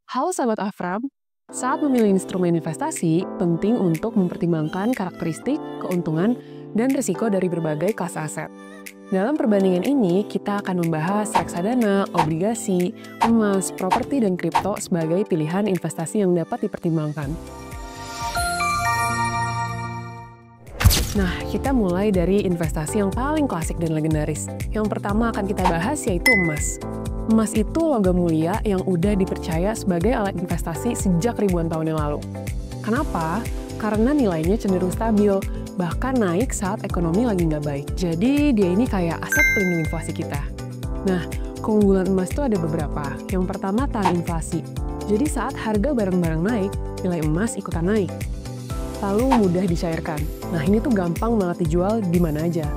Halo Sahabat Afram, saat memilih instrumen investasi, penting untuk mempertimbangkan karakteristik, keuntungan, dan risiko dari berbagai kelas aset. Dalam perbandingan ini, kita akan membahas reksadana, obligasi, emas, properti, dan kripto sebagai pilihan investasi yang dapat dipertimbangkan. Nah, kita mulai dari investasi yang paling klasik dan legendaris. Yang pertama akan kita bahas yaitu emas. Emas itu logam mulia yang udah dipercaya sebagai alat investasi sejak ribuan tahun yang lalu. Kenapa? Karena nilainya cenderung stabil, bahkan naik saat ekonomi lagi nggak baik. Jadi dia ini kayak aset pelindung inflasi kita. Nah, keunggulan emas itu ada beberapa. Yang pertama, tahan inflasi. Jadi saat harga barang-barang naik, nilai emas ikutan naik. Lalu mudah dicairkan. Nah, ini tuh gampang banget dijual di mana aja.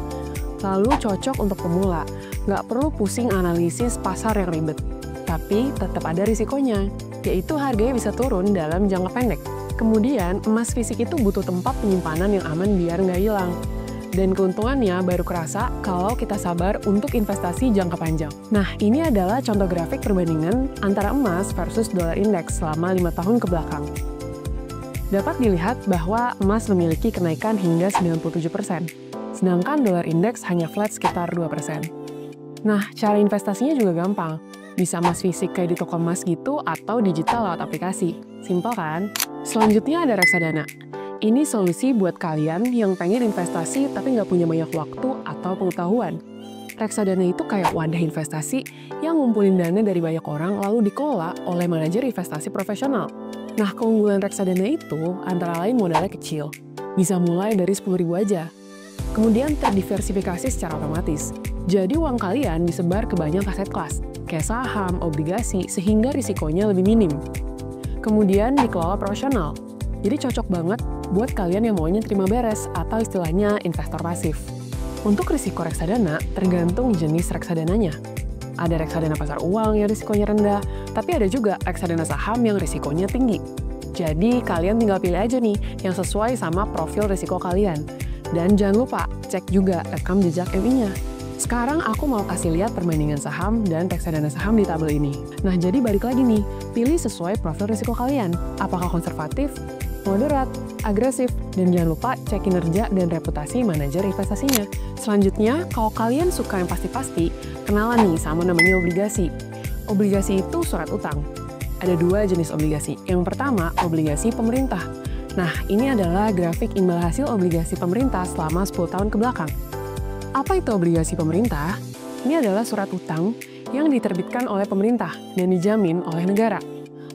Lalu cocok untuk pemula, nggak perlu pusing analisis pasar yang ribet. Tapi tetap ada risikonya, yaitu harganya bisa turun dalam jangka pendek. Kemudian, emas fisik itu butuh tempat penyimpanan yang aman biar nggak hilang. Dan keuntungannya baru kerasa kalau kita sabar untuk investasi jangka panjang. Nah, ini adalah contoh grafik perbandingan antara emas versus dolar indeks selama 5 tahun ke belakang. Dapat dilihat bahwa emas memiliki kenaikan hingga 97%, sedangkan dolar indeks hanya flat sekitar 2%. Nah, cara investasinya juga gampang. Bisa emas fisik kayak di toko emas gitu atau digital lewat aplikasi. Simpel kan? Selanjutnya ada reksadana. Ini solusi buat kalian yang pengen investasi tapi nggak punya banyak waktu atau pengetahuan. Reksadana itu kayak wadah investasi yang ngumpulin dana dari banyak orang lalu dikelola oleh manajer investasi profesional. Nah, keunggulan reksadana itu antara lain modalnya kecil. Bisa mulai dari 10.000 aja. Kemudian terdiversifikasi secara otomatis. Jadi uang kalian disebar ke banyak aset kelas, kayak saham, obligasi, sehingga risikonya lebih minim. Kemudian dikelola profesional. Jadi cocok banget buat kalian yang maunya terima beres atau istilahnya investor pasif. Untuk risiko reksadana, tergantung jenis reksadananya. Ada reksadana pasar uang yang risikonya rendah, tapi ada juga reksadana saham yang risikonya tinggi. Jadi kalian tinggal pilih aja nih yang sesuai sama profil risiko kalian. Dan jangan lupa cek juga rekam jejak MI-nya. Sekarang aku mau kasih lihat perbandingan saham dan reksadana saham di tabel ini. Nah, jadi balik lagi nih, pilih sesuai profil risiko kalian. Apakah konservatif, moderat, agresif, dan jangan lupa cek kinerja dan reputasi manajer investasinya. Selanjutnya, kalau kalian suka yang pasti-pasti, kenalan nih sama namanya obligasi. Obligasi itu surat utang. Ada dua jenis obligasi. Yang pertama, obligasi pemerintah. Nah, ini adalah grafik imbal hasil obligasi pemerintah selama 10 tahun ke belakang. Apa itu obligasi pemerintah? Ini adalah surat utang yang diterbitkan oleh pemerintah dan dijamin oleh negara.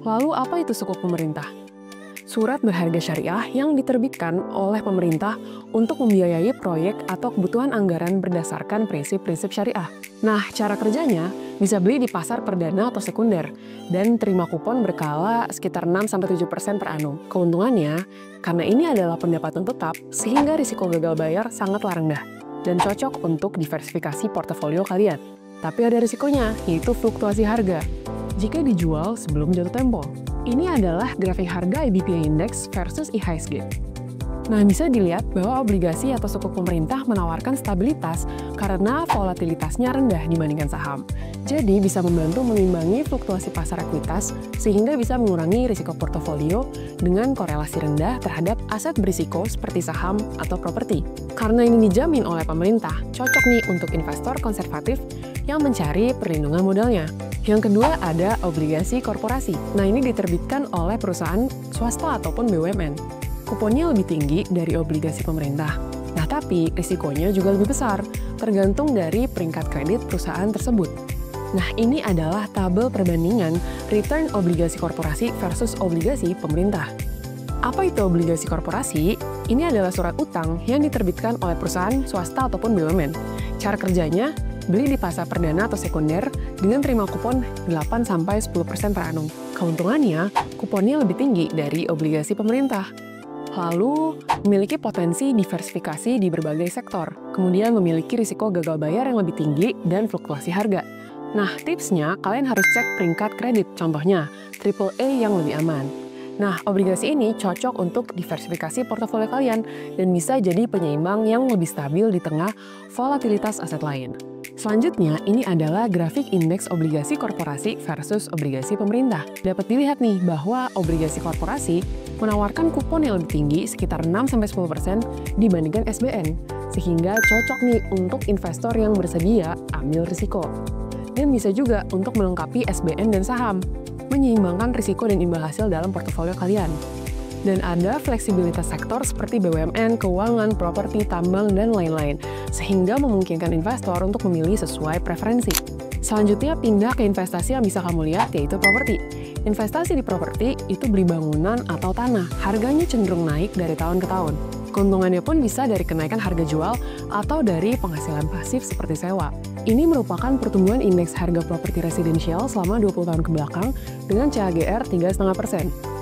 Lalu apa itu sukuk pemerintah? Surat berharga syariah yang diterbitkan oleh pemerintah untuk membiayai proyek atau kebutuhan anggaran berdasarkan prinsip-prinsip syariah. Nah, cara kerjanya bisa beli di pasar perdana atau sekunder dan terima kupon berkala sekitar 6-7% per annum. Keuntungannya, karena ini adalah pendapatan tetap, sehingga risiko gagal bayar sangatlah rendah dan cocok untuk diversifikasi portofolio kalian. Tapi ada risikonya, yaitu fluktuasi harga jika dijual sebelum jatuh tempo. Ini adalah grafik harga IBPI Index versus IHSG. Nah, bisa dilihat bahwa obligasi atau sukuk pemerintah menawarkan stabilitas karena volatilitasnya rendah dibandingkan saham. Jadi, bisa membantu mengimbangi fluktuasi pasar ekuitas sehingga bisa mengurangi risiko portofolio dengan korelasi rendah terhadap aset berisiko seperti saham atau properti. Karena ini dijamin oleh pemerintah, cocok nih untuk investor konservatif yang mencari perlindungan modalnya. Yang kedua ada obligasi korporasi. Nah, ini diterbitkan oleh perusahaan swasta ataupun BUMN. Kuponnya lebih tinggi dari obligasi pemerintah. Nah, tapi risikonya juga lebih besar, tergantung dari peringkat kredit perusahaan tersebut. Nah, ini adalah tabel perbandingan return obligasi korporasi versus obligasi pemerintah. Apa itu obligasi korporasi? Ini adalah surat utang yang diterbitkan oleh perusahaan swasta ataupun BUMN. Cara kerjanya, beli di pasar perdana atau sekunder dengan terima kupon 8-10% per annum. Keuntungannya, kuponnya lebih tinggi dari obligasi pemerintah. Lalu, memiliki potensi diversifikasi di berbagai sektor. Kemudian memiliki risiko gagal bayar yang lebih tinggi dan fluktuasi harga. Nah, tipsnya kalian harus cek peringkat kredit, contohnya AAA yang lebih aman. Nah, obligasi ini cocok untuk diversifikasi portofolio kalian dan bisa jadi penyeimbang yang lebih stabil di tengah volatilitas aset lain. Selanjutnya, ini adalah grafik indeks obligasi korporasi versus obligasi pemerintah. Dapat dilihat nih bahwa obligasi korporasi menawarkan kupon yang lebih tinggi sekitar 6-10% dibandingkan SBN, sehingga cocok nih untuk investor yang bersedia ambil risiko. Dan bisa juga untuk melengkapi SBN dan saham, menyeimbangkan risiko dan imbal hasil dalam portofolio kalian. Dan ada fleksibilitas sektor seperti BUMN, keuangan, properti, tambang, dan lain-lain, sehingga memungkinkan investor untuk memilih sesuai preferensi. Selanjutnya, pindah ke investasi yang bisa kamu lihat, yaitu properti. Investasi di properti itu beli bangunan atau tanah, harganya cenderung naik dari tahun ke tahun. Keuntungannya pun bisa dari kenaikan harga jual atau dari penghasilan pasif seperti sewa. Ini merupakan pertumbuhan indeks harga properti residensial selama 20 tahun kebelakang dengan CAGR 3,5%.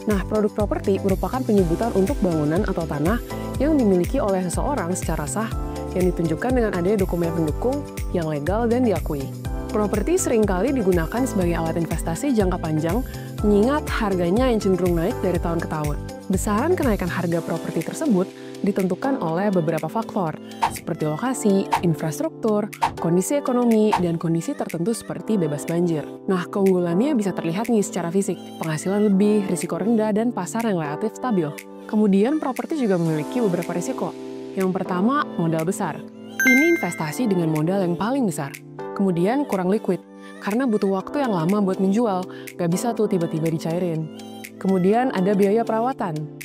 Nah, produk properti merupakan penyebutan untuk bangunan atau tanah yang dimiliki oleh seseorang secara sah yang ditunjukkan dengan adanya dokumen pendukung yang legal dan diakui. Properti seringkali digunakan sebagai alat investasi jangka panjang, mengingat harganya yang cenderung naik dari tahun ke tahun. Besaran kenaikan harga properti tersebut ditentukan oleh beberapa faktor, seperti lokasi, infrastruktur, kondisi ekonomi, dan kondisi tertentu seperti bebas banjir. Nah, keunggulannya bisa terlihat nih secara fisik, penghasilan lebih, risiko rendah, dan pasar yang relatif stabil. Kemudian, properti juga memiliki beberapa risiko. Yang pertama, modal besar. Ini investasi dengan modal yang paling besar. Kemudian, kurang liquid, karena butuh waktu yang lama buat menjual, nggak bisa tuh tiba-tiba dicairin. Kemudian, ada biaya perawatan.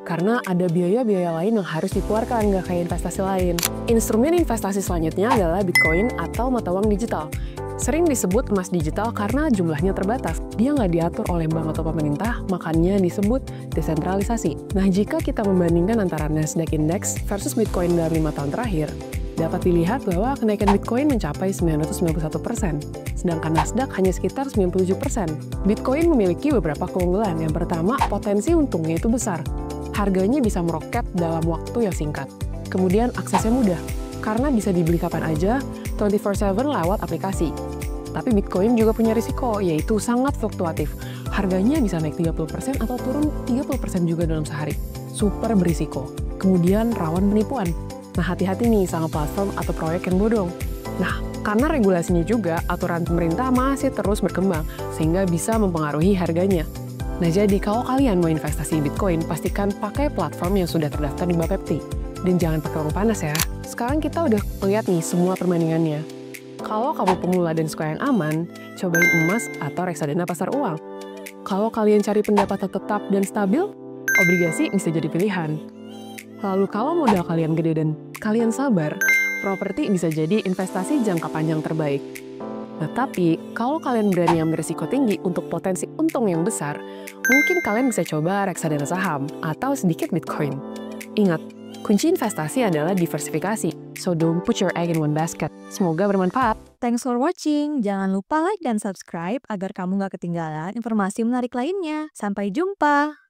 Karena ada biaya-biaya lain yang harus dikeluarkan, nggak kayak investasi lain. Instrumen investasi selanjutnya adalah Bitcoin atau mata uang digital. Sering disebut emas digital karena jumlahnya terbatas. Dia nggak diatur oleh bank atau pemerintah, makanya disebut desentralisasi. Nah, jika kita membandingkan antara Nasdaq Index versus Bitcoin dalam 5 tahun terakhir, dapat dilihat bahwa kenaikan Bitcoin mencapai 991%, sedangkan Nasdaq hanya sekitar 97%. Bitcoin memiliki beberapa keunggulan. Yang pertama, potensi untungnya itu besar. Harganya bisa meroket dalam waktu yang singkat. Kemudian aksesnya mudah, karena bisa dibeli kapan aja, 24/7 lewat aplikasi. Tapi Bitcoin juga punya risiko, yaitu sangat fluktuatif. Harganya bisa naik 30% atau turun 30% juga dalam sehari. Super berisiko. Kemudian rawan penipuan. Nah, hati-hati nih sama platform atau proyek yang bodong. Nah, karena regulasinya juga, aturan pemerintah masih terus berkembang, sehingga bisa mempengaruhi harganya. Nah, jadi kalau kalian mau investasi di Bitcoin, pastikan pakai platform yang sudah terdaftar di Bapepti. Dan jangan pakai uang panas ya. Sekarang kita udah lihat nih semua perbandingannya. Kalau kamu pemula dan suka yang aman, cobain emas atau reksadana pasar uang. Kalau kalian cari pendapatan tetap dan stabil, obligasi bisa jadi pilihan. Lalu kalau modal kalian gede dan kalian sabar, properti bisa jadi investasi jangka panjang terbaik. Tetapi, kalau kalian berani ambil risiko tinggi untuk potensi untung yang besar, mungkin kalian bisa coba reksadana saham atau sedikit Bitcoin. Ingat, kunci investasi adalah diversifikasi, so don't put your egg in one basket. Semoga bermanfaat. Thanks for watching. Jangan lupa like dan subscribe agar kamu nggak ketinggalan informasi menarik lainnya. Sampai jumpa!